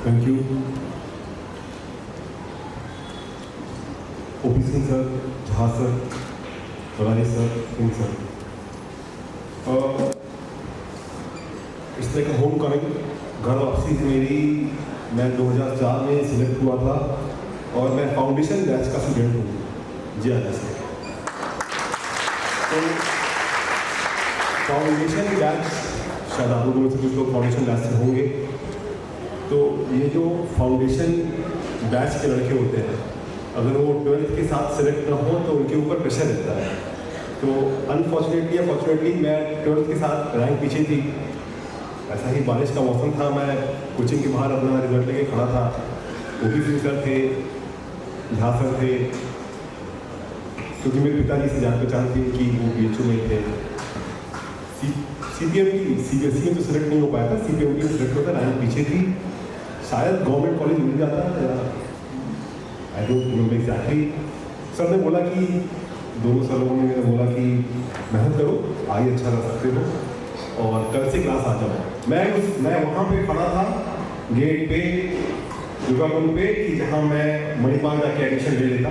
Thank you OP Singh sir, Jha sir, Balani sir, Singh sir. इस तरह का होम कमिंग घर वापसी से मेरी, मैं 2004 में सिलेक्ट हुआ था और मैं फाउंडेशन बैच का स्टूडेंट हूँ जी आजा से। तो फाउंडेशन बैच, शायद आप लोगों में से कुछ लोग फाउंडेशन बैच से होंगे। तो ये जो फाउंडेशन बैच के लड़के होते हैं, अगर वो 12th के साथ सेलेक्ट ना हो तो उनके ऊपर प्रेशर रहता है। तो अनफॉर्चुनेटली या फॉर्चुनेटली मैं 12th के साथ रैंक पीछे थी। ऐसा ही बारिश का मौसम था, मैं कोचिंग के बाहर अपना रिजल्ट लेके खड़ा था। ओपी सिंह सर थे, झा सर थे, क्योंकि मेरे पिताजी से जान पहचान थी कि वो BHU में थे। CPMT CBSE में तो सिलेक्ट नहीं हो पाया था, CPMT में सिलेक्ट होता, रैंक पीछे थी। शायद गवर्नमेंट कॉलेज मिल जाता या I don't know exactly. Sir ने बोला कि दोनों सर लोगों ने बोला कि मेहनत करो, आगे अच्छा कर सकते हो और कल से क्लास आ जाओ। मैं वहाँ पे खड़ा था गेट पे, दुर्गाकुंड पे, कि जहाँ मैं मणिपाल जाके एडमिशन ले लेता।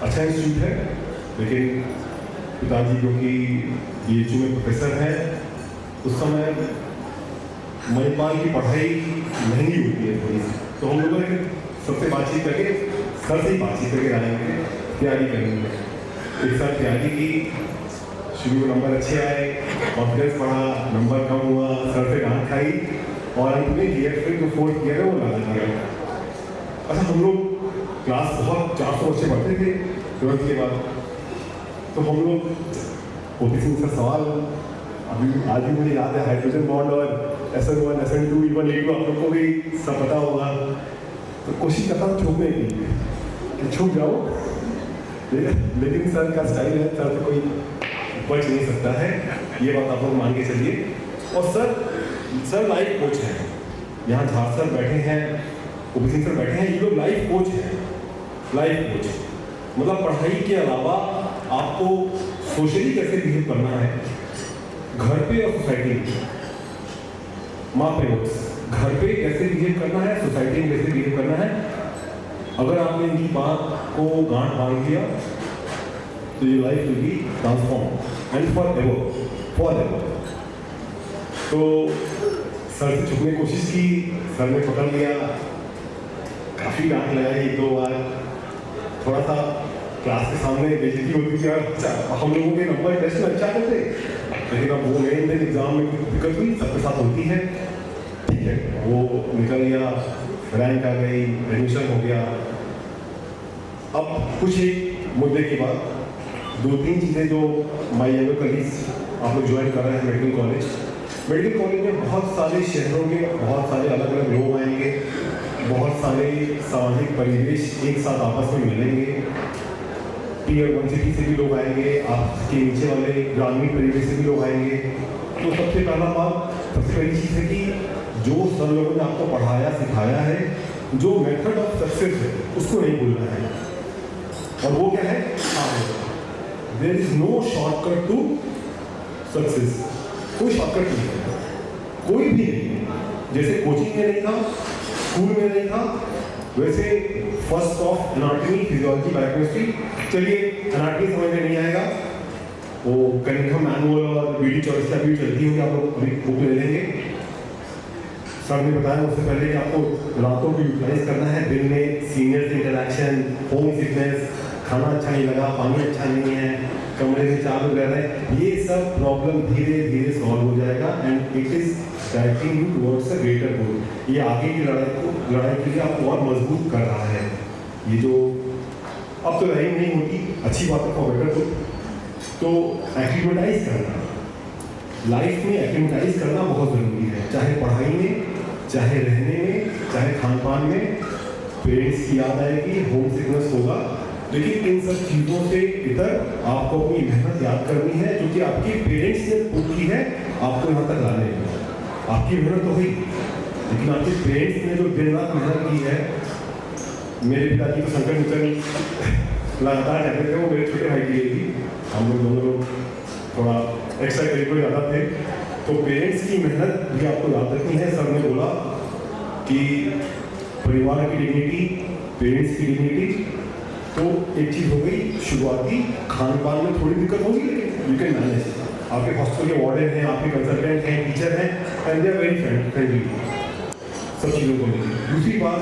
अच्छा इंस्टीट्यूट है, लेकिन पिताजी जो कि BHU में प्रोफेसर हैं, उस समय मणिपाल की पढ़ाई महंगी होती है थोड़ी सी। तो हम लोगों ने सबसे बातचीत करके, सर से ही बातचीत करके आएंगे, तैयारी करेंगे। एक साथ तैयारी की, शुरू में नंबर अच्छे आए, कॉन्फिडेंस बढ़ा, नंबर कम हुआ, सर से डांट खाई और अंत में गियर फिर जो फोर्थ गियर है वो लगा दिया। अच्छा, हम लोग क्लास बहुत 400 बच्चे पढ़ते थे 12th के बाद। तो हम लोग ओपी सिंह सर सवाल अभी आज भी मुझे याद है, हाइड्रोजन बॉन्ड और SN1 SN2 E1 E2 आप लोग को भी सब पता होगा। तो कोशिश करता हूँ छूटने की, छूट जाओ, लेकिन सर का स्टाइल है, सर से कोई बच नहीं सकता है, ये बात आप लोग मान के चलिए। और सर लाइफ कोच हैं, यहाँ झा सर बैठे हैं, ओपी सिंह सर बैठे हैं, ये लोग लाइफ कोच हैं। लाइफ कोच मतलब पढ़ाई के अलावा आपको सोशली कैसे बिहेव करना है, घर पे और सोसाइटी में। माँ पेरेंट्स, घर पे कैसे बिहेव करना है, सोसाइटी में कैसे बिहेव करना है। अगर आपने इनकी बात को गांठ बांध दिया तो ये life will be transform and for ever. तो सर से छुपने की कोशिश की, सर ने पकड़ लिया, काफ़ी डांट लगाई 1-2 बार। थोड़ा सा क्लास के सामने बेइज्जती होती थी और हम लोगों के नंबर टेस्ट में अच्छा करते, लेकिन अब वो मेन दिन एग्जाम में दिक्कत हुई, सबके साथ होती है। ठीक है, वो निकल गया, रैंक आ गई, एडमिशन हो गया। अब कुछ एक मुद्दे के बाद 2-3 चीज़ें जो माई यंगर कलीग्स आप लोग ज्वाइन कर रहे हैं मेडिकल कॉलेज में बहुत सारे शहरों के बहुत सारे अलग अलग लोग आएंगे, बहुत सारे सामाजिक परिवेश एक साथ आपस में मिलेंगे। Tier 1 सिटी से भी लोग आएंगे, आपके नीचे वाले ग्रामीण परिवेश से भी लोग आएंगे। तो सबसे पहली चीज़ है कि जो सर लोगों ने आपको पढ़ाया सिखाया है, जो मेथड ऑफ सक्सेस है, उसको नहीं भूलना है। और वो क्या है? There is no shortcut to success. कोई शॉर्टकट नहीं है, कोई भी नहीं। जैसे कोचिंग में नहीं था, स्कूल में नहीं था, वैसे first of anatomy, physiology, biochemistry, चलिए एनाटॉमी समझ में नहीं आएगा, वो कनिंघम मैनुअल और BD चॉइस का भी चलती होगी, आप लोग अभी बुक ले लेंगे। सर ने बताया उससे पहले कि आपको रातों को यूटिलाइज करना है, दिन में सीनियर से इंटरेक्शन, होम सिकनेस, खाना अच्छा नहीं लगा, पानी अच्छा नहीं है, कमरे में 4 लोग रह रहे हैं, ये सब प्रॉब्लम धीरे धीरे सॉल्व हो जाएगा and it is directing you towards a greater goal. ये आगे की लड़ाई के लिए आपको और मजबूत कर रहा है। ये जो अब तो रही नहीं होती, अच्छी बात है फॉर बेटर गुड। तो एक्टिविटाइज करना, लाइफ में एक्टिविटाइज करना बहुत ज़रूरी है, चाहे पढ़ाई में, चाहे रहने में, चाहे खान पान में। पेरेंट्स की याद आएगी, होम सिकनेस होगा, लेकिन इन सब चीज़ों से इधर आपको अपनी मेहनत याद करनी है, जो कि आपके पेरेंट्स ने खुद की है आपको यहाँ तक लाने में। आपकी मेहनत तो हुई, लेकिन आपके पेरेंट्स ने जो दिन रात मेहनत की है। मेरे पिताजी को संकट मोचन लगातार कहते थे, वो मेरे छोटे भाई की लिए थी, हम लोग दोनों लोग थोड़ा एक्स्ट्रा करिकुलर ज़्यादा थे। तो पेरेंट्स की मेहनत भी आपको याद रखनी है। सर ने बोला कि परिवार की डिग्निटी, पेरेंट्स की डिग्निटी। तो एक चीज़ हो गई शुरुआती खान पान में थोड़ी दिक्कत होगी, लेकिन यू कैन मैनेज। आपके हॉस्पिटल के वार्डन हैं, आपके कंसल्टेंट हैं, टीचर हैं, and they are very friendly सब चीज़ों को लेकर। दूसरी बात,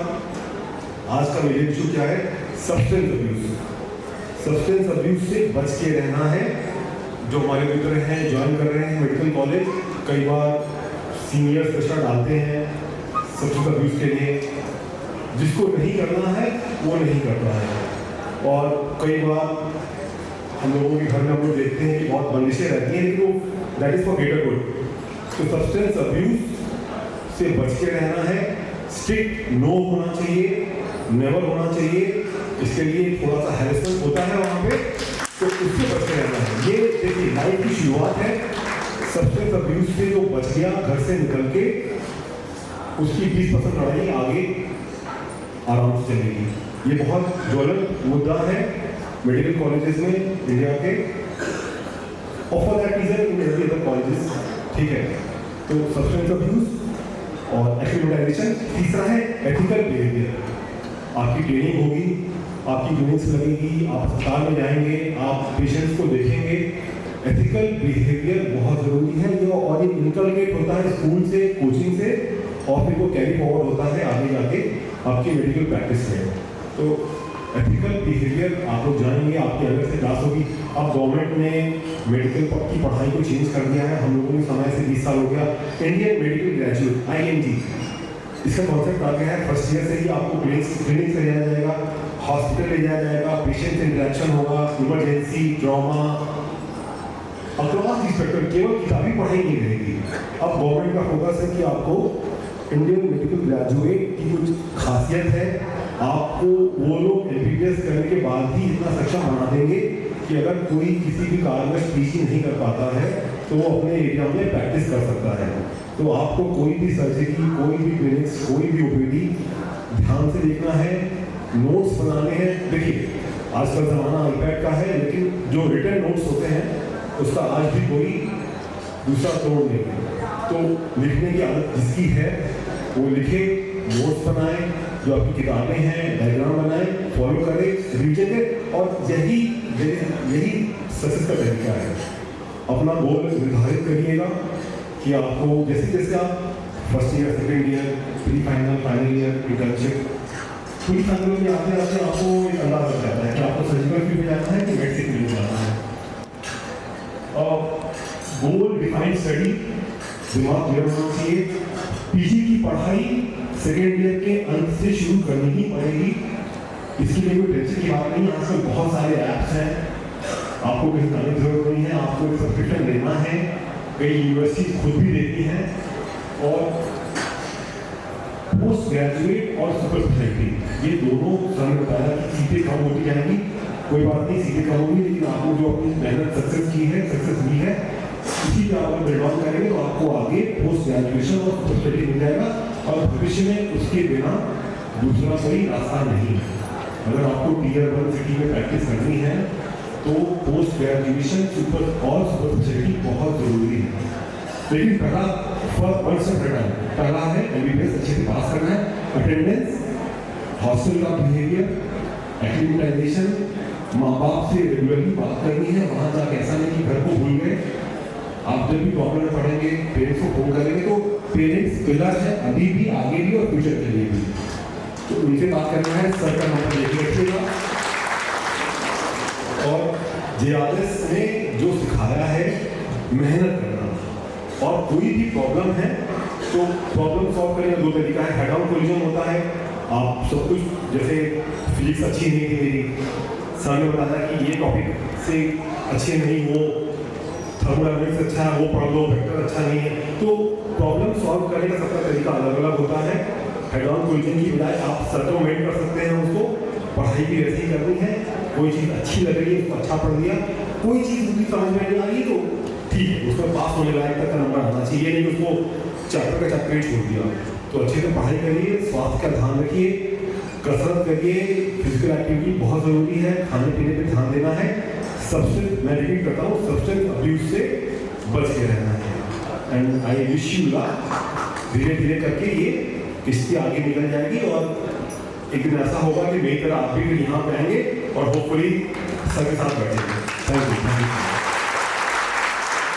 आज का मेजर इशू क्या है? Substance abuse. सब्सटेंस अब्यूज से बच के रहना है। जो हमारे मित्र हैं ज्वाइन कर रहे हैं मेडिकल कॉलेज, कई बार सीनियर्स प्रेशर डालते हैं सब्सटेंस अब्यूज के लिए। जिसको नहीं करना है वो नहीं करता है। और कई बार हम लोगों के घर में हम लोग देखते हैं कि बहुत बंदिशें रहती हैं, लेकिन वो that is for greater good. तो सब्सटेंस अब्यूज से बच के रहना है। स्ट्रिक्ट नो होना चाहिए, नेवर होना चाहिए। इसके लिए थोड़ा सा हैरेसमेंट होता है वहाँ पे, तो उससे बच के रहना है। ये देखिए लाइफ की शुरुआत है। सब्सटेंस अब्यूज से जो बच गया घर से निकल के, उसकी 20% लड़ाई आगे आराम से चलेगी। ये बहुत ज्वलंत मुद्दा है मेडिकल कॉलेजेस में इंडिया के, और for that reason in every other colleges. ठीक है, तो सब्सटेंस अब्यूज और एक्टिविटाइजेशन। तीसरा है एथिकल बिहेवियर। आपकी ट्रेनिंग होगी, आपकी क्लिनिक्स लगेगी, आप अस्पताल में जाएंगे, आप पेशेंट्स को देखेंगे। एथिकल बिहेवियर बहुत ज़रूरी है ये, और ये इनकलकेट होता है स्कूल से, कोचिंग से, और फिर वो कैरी फॉरवर्ड होता है आगे जाके आपकी मेडिकल प्रैक्टिस में। तो एथिकल बिहेवियर आप लोग जानेंगे, आपकी अलग से क्लास होगी। अब गवर्नमेंट ने मेडिकल की पढ़ाई को चेंज कर दिया है। हम लोगों ने समय से 20 साल हो गया। इंडियन मेडिकल ग्रेजुएट IMG, इसका कॉन्सेप्ट आ गया है। फर्स्ट ईयर से ही आपको क्लिनिक ले जाया जाएगा, हॉस्पिटल ले जाया जाएगा, पेशेंट से इंटरेक्शन होगा, emergency, trauma, across the spectrum. केवल किताबी पढ़ाई नहीं रहेगी। अब गवर्नमेंट का फोकस है कि आपको इंडियन मेडिकल ग्रेजुएट की कुछ खासियत है, आपको वो लोग MBBS करने के बाद ही इतना सक्षम बना देंगे कि अगर कोई किसी भी कारणवश PG नहीं कर पाता है तो वो अपने एरिया में प्रैक्टिस कर सकता है। तो आपको कोई भी सर्जरी, कोई भी क्लिनिक्स, कोई भी OPD ध्यान से देखना है, नोट्स बनाने हैं। देखिए आजकल ज़माना iPad का है, लेकिन जो रिटन नोट्स होते हैं उसका आज भी कोई दूसरा तोड़ नहीं है। तो लिखने की आदत जिसकी है वो लिखे, नोट्स बनाए, जो आपकी किताबें हैं डायग्राम बनाए, फॉलो करें, रिवीजन करें, और यही सक्सेस का तरीका है। अपना गोल निर्धारित करिएगा कि आपको जैसे जैसे आप first year, second year, pre final, final year, internship, pre final में आते आते आपको एक अंदाजा लग जाता है कि आपको सर्जिकल फील्ड में जाना है कि मेडिसिन फील्ड में जाना है। और गोल डिफाइंड स्टडी दिमाग में होना चाहिए। PG की पढ़ाई सेकेंड ईयर के अंत से शुरू करनी ही पड़ेगी। इसके लिए कोई टेंशन की बात नहीं। आजकल बहुत सारे ऐप्स हैं, आपको कहीं जाने की जरूरत नहीं है, आपको एक सब्सक्रिप्शन लेना है। कई यूनिवर्सिटी खुद भी देती हैं। और पोस्ट ग्रेजुएट और सुपर स्पेशलिटी, ये दोनों सर ने बताया कि सीटें कम होती जाएंगी। कोई बात नहीं, सीटें कम होंगी, लेकिन आपको जो अपनी मेहनत सक्सेस की है, सक्सेस मिली है, इसी पे आप बिल्ड ऑन करेंगे तो आपको आगे पोस्ट ग्रेजुएशन और सुपर स्पेशलिटी मिल जाएगा। और भविष्य में उसके बिना दूसरा कोई रास्ता नहीं है। अगर आपको Tier 1 सिटी में प्रैक्टिस करनी है तो पोस्ट ग्रेजुएशन सुपर स्पेशलिटी बहुत ज़रूरी है। लेकिन पहला पहला है MBBS अच्छे से पास करना है। अटेंडेंस, हॉस्टल का बिहेवियर, एक्टिविटाइजेशन, माँ बाप से रेगुलरली बात करनी है। वहाँ जाकर ऐसा नहीं कि घर को भूल गए। आप जब भी प्रॉब्लम में पढ़ेंगे पेरेंट्स को फोन करेंगे, तो पेरेंट्स पिलर है अभी भी, आगे भी और फ्यूचर के लिए भी। तो उनसे बात करना है, सर का नंबर लेके रखिएगा। और JRS ने जो सिखाया है मेहनत करना, और कोई भी प्रॉब्लम है तो प्रॉब्लम सॉल्व करने का 2 तरीका है। हेड ऑन कोलिजन होता है, आप सब कुछ, जैसे फिजिक्स अच्छी नहीं थी मेरी, सर ने बताया कि ये टॉपिक से अच्छे नहीं हो, थर्मोडायनामिक्स अच्छा है वो पढ़ लो, वेक्टर अच्छा नहीं है। तो प्रॉब्लम सॉल्व करने का सबका तरीका अलग अलग होता है। हेड ऑन कोलिजन की बजाय आप सर्कमवेंट कर सकते हैं उसको। पढ़ाई भी वैसे ही करनी है, कोई चीज़ अच्छी लग रही है उसको अच्छा पढ़ लिया, कोई चीज़ उसकी समझ में नहीं आ रही तो ठीक है, उसमें पास होने लायक तक का नंबर आना चाहिए, नहीं उसको चैप्टर का चैप्टर छोड़ दिया। तो अच्छे से पढ़ाई करिए, स्वास्थ्य का ध्यान रखिए, कसरत करिए, फिजिकल एक्टिविटी बहुत ज़रूरी है, खाने पीने पर ध्यान देना है। सब्सटेंस, मैं रिपीट करता हूँ, सब्सटेंस अब्यूज से बच के रहना है। And I wish you luck. धीरे धीरे करके ये किस्ती आगे निकल जाएगी और एक दिन ऐसा होगा कि मेरी तरह आप भी यहाँ पे आएंगे और होपफुली सर के साथ बैठेंगे। Thank you.